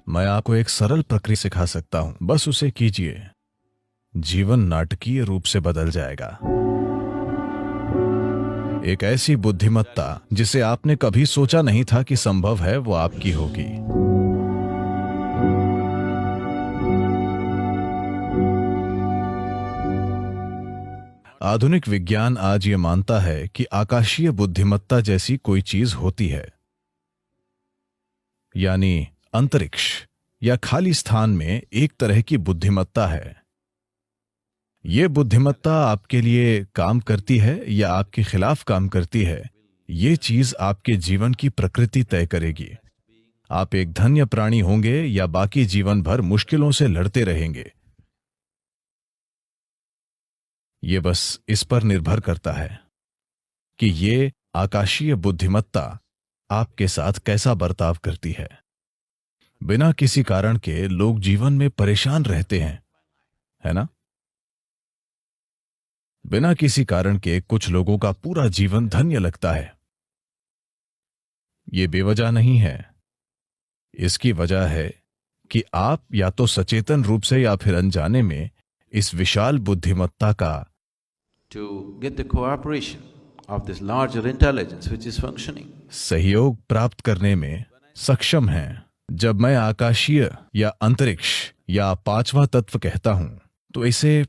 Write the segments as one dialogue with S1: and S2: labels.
S1: मैं आपको एक सरल प्रक्रिया सिखा सकता हूं, बस उसे कीजिए। जीवन नाटकीय रूप से बदल जाएगा। एक ऐसी बुद्धिमत्ता जिसे आपने कभी सोचा नहीं था कि संभव है, वो आपकी होगी। आधुनिक विज्ञान आज ये मानता है कि आकाशीय बुद्धिमत्ता जैसी कोई चीज होती है, यानी अंतरिक्ष या खाली स्थान में एक तरह की बुद्धिमत्ता है। ये बुद्धिमत्ता आपके लिए काम करती है या आपके खिलाफ काम करती है, ये चीज आपके जीवन की प्रकृति तय करेगी। आप एक धन्य प्राणी होंगे या बाकी जीवन भर मुश्किलों से लड़ते रहेंगे, ये बस इस पर निर्भर करता है कि ये आकाशीय बुद्धिमत्ता आपके साथ कैसा बर्ताव करती है। बिना किसी कारण के लोग जीवन में परेशान रहते हैं, है ना? बिना किसी कारण के कुछ लोगों का पूरा जीवन धन्य लगता है। ये बेवजह नहीं है। इसकी वजह है कि आप या तो सचेतन रूप से या फिर अनजाने में इस विशाल बुद्धिमत्ता का
S2: to get the cooperation of this larger intelligence which is functioning.
S1: सहयोग प्राप्त करने में सक्षम हैं। जब मैं आकाशीय या अंतरिक्ष या पांचवा तत्व कहता हूं, तो इसे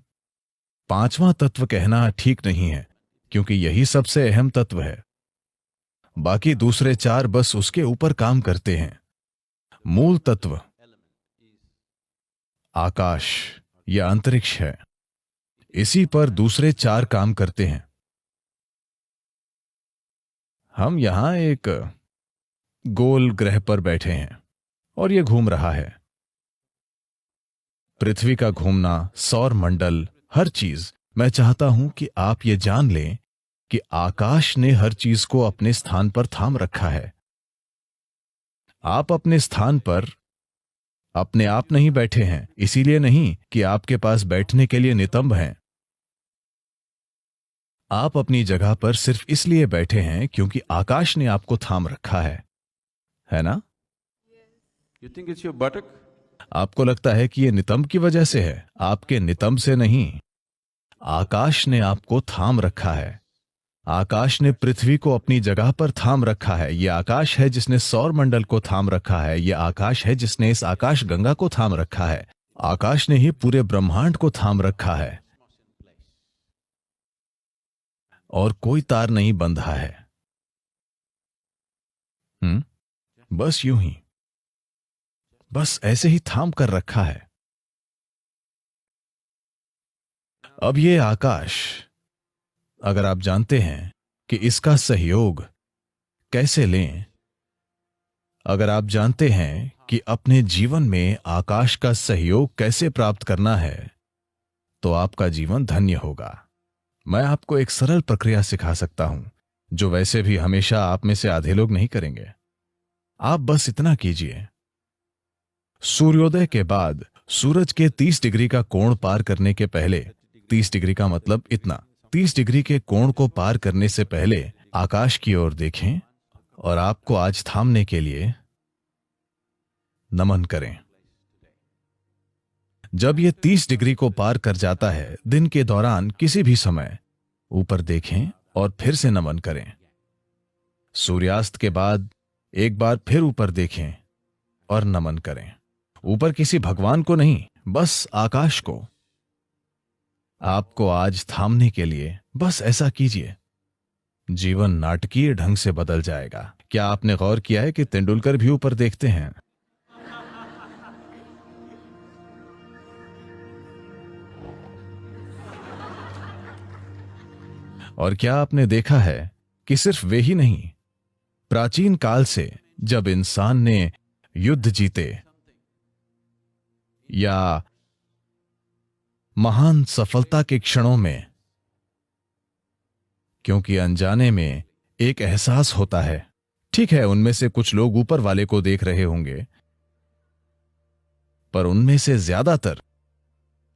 S1: पांचवा तत्व कहना ठीक नहीं है, क्योंकि यही सबसे अहम तत्व है। बाकी दूसरे चार बस उसके ऊपर काम करते हैं। मूल तत्व आकाश या अंतरिक्ष है, इसी पर दूसरे चार काम करते हैं। हम यहां एक गोल ग्रह पर बैठे हैं और यह घूम रहा है। पृथ्वी का घूमना, सौर मंडल, हर चीज। मैं चाहता हूं कि आप ये जान लें कि आकाश ने हर चीज को अपने स्थान पर थाम रखा है। आप अपने स्थान पर अपने आप नहीं बैठे हैं, इसीलिए नहीं कि आपके पास बैठने के लिए नितंब हैं। आप अपनी जगह पर सिर्फ इसलिए बैठे हैं क्योंकि आकाश ने आपको थाम रखा है ना?
S2: You think it's your buttock?
S1: आपको लगता है कि यह नितंब की वजह से है, आपके नितंब से नहीं। आकाश ने आपको थाम रखा है। आकाश ने पृथ्वी को अपनी जगह पर थाम रखा है। यह आकाश है जिसने सौर मंडल को थाम रखा है। यह आकाश है जिसने इस आकाश गंगा को थाम रखा है। आकाश ने ही पूरे ब्रह्मांड को थाम रखा है और कोई तार नहीं बंधा है। बस यूं ही, बस ऐसे ही थाम कर रखा है। अब ये आकाश, अगर आप जानते हैं कि इसका सहयोग कैसे लें, अगर आप जानते हैं कि अपने जीवन में आकाश का सहयोग कैसे प्राप्त करना है, तो आपका जीवन धन्य होगा। मैं आपको एक सरल प्रक्रिया सिखा सकता हूं, जो वैसे भी हमेशा आप में से आधे लोग नहीं करेंगे। आप बस इतना कीजिए। सूर्योदय के बाद सूरज के 30 डिग्री का कोण पार करने के पहले, 30 डिग्री का मतलब इतना, 30 डिग्री के कोण को पार करने से पहले आकाश की ओर देखें और आपको आज थामने के लिए नमन करें। जब यह 30 डिग्री को पार कर जाता है, दिन के दौरान किसी भी समय ऊपर देखें और फिर से नमन करें। सूर्यास्त के बाद एक बार फिर ऊपर देखें और नमन करें। ऊपर किसी भगवान को नहीं, बस आकाश को। आपको आज थामने के लिए बस ऐसा कीजिए। जीवन नाटकीय ढंग से बदल जाएगा। क्या आपने गौर किया है कि तेंदुलकर भी ऊपर देखते हैं? और क्या आपने देखा है कि सिर्फ वे ही नहीं, प्राचीन काल से जब इंसान ने युद्ध जीते या महान सफलता के क्षणों में, क्योंकि अनजाने में एक एहसास होता है। ठीक है, उनमें से कुछ लोग ऊपर वाले को देख रहे होंगे, पर उनमें से ज्यादातर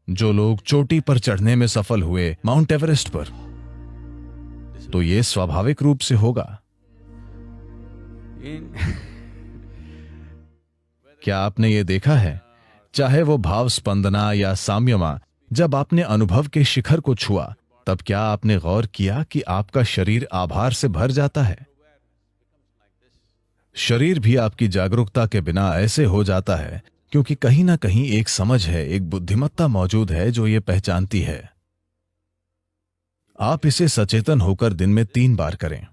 S1: जो लोग चोटी पर चढ़ने में सफल हुए, माउंट एवरेस्ट पर, तो यह स्वाभाविक रूप से होगा। क्या आपने ये देखा है, चाहे वो भाव स्पंदना या साम्यमा, जब आपने अनुभव के शिखर को छुआ, तब क्या आपने गौर किया कि आपका शरीर आभार से भर जाता है? शरीर भी आपकी जागरूकता के बिना ऐसे हो जाता है क्योंकि कहीं ना कहीं एक समझ है, एक बुद्धिमत्ता मौजूद है जो ये पहचानती है। आप इसे सचेतन होकर दिन में 3 बार करें।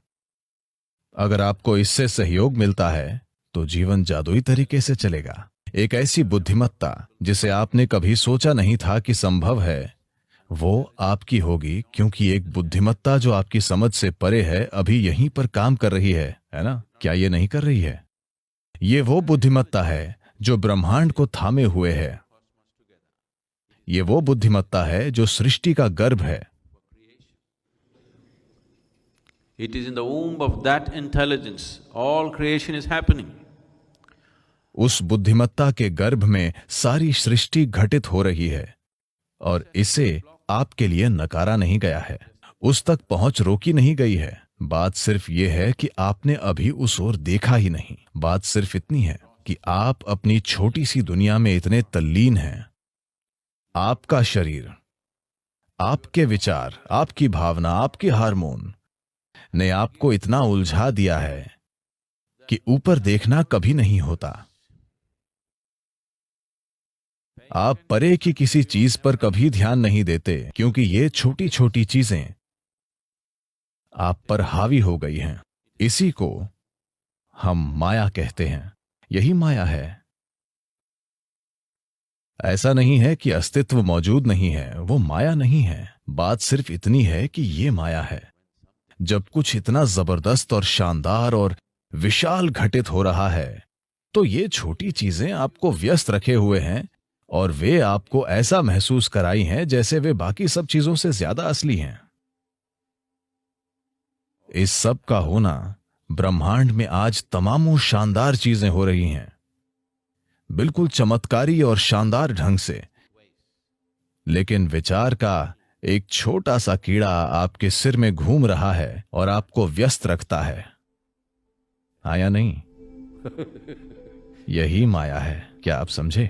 S1: अगर आपको इससे सहयोग मिलता है तो जीवन जादुई तरीके से चलेगा। एक ऐसी बुद्धिमत्ता जिसे आपने कभी सोचा नहीं था कि संभव है, वो आपकी होगी, क्योंकि एक बुद्धिमत्ता जो आपकी समझ से परे है अभी यहीं पर काम कर रही है ना? क्या ये नहीं कर रही है? ये वो बुद्धिमत्ता है जो ब्रह्मांड को थामे हुए है। ये वो बुद्धिमत्ता है जो सृष्टि का गर्भ है।
S2: It is in the womb of that intelligence all creation is happening.
S1: उस बुद्धिमत्ता के गर्भ में सारी सृष्टि घटित हो रही है और इसे आपके लिए नकारा नहीं गया है, उस तक पहुंच रोकी नहीं गई है। बात सिर्फ ये है कि आपने अभी उस ओर देखा ही नहीं। बात सिर्फ इतनी है कि आप अपनी छोटी सी दुनिया में इतने तल्लीन हैं। आपका शरीर, आपके विचार, आपकी भावना, आपके हार्मोन ने आपको इतना उलझा दिया है कि ऊपर देखना कभी नहीं होता। आप परे की किसी चीज पर कभी ध्यान नहीं देते क्योंकि ये छोटी छोटी चीजें आप पर हावी हो गई हैं। इसी को हम माया कहते हैं। यही माया है। ऐसा नहीं है कि अस्तित्व मौजूद नहीं है, वो माया नहीं है। बात सिर्फ इतनी है कि ये माया है। जब कुछ इतना जबरदस्त और शानदार और विशाल घटित हो रहा है तो ये छोटी चीजें आपको व्यस्त रखे हुए हैं और वे आपको ऐसा महसूस कराई हैं जैसे वे बाकी सब चीजों से ज्यादा असली हैं। इस सब का होना, ब्रह्मांड में आज तमामों शानदार चीजें हो रही हैं, बिल्कुल चमत्कारी और शानदार ढंग से, लेकिन विचार का एक छोटा सा कीड़ा आपके सिर में घूम रहा है और आपको व्यस्त रखता है। आया नहीं? यही माया है। क्या आप समझे?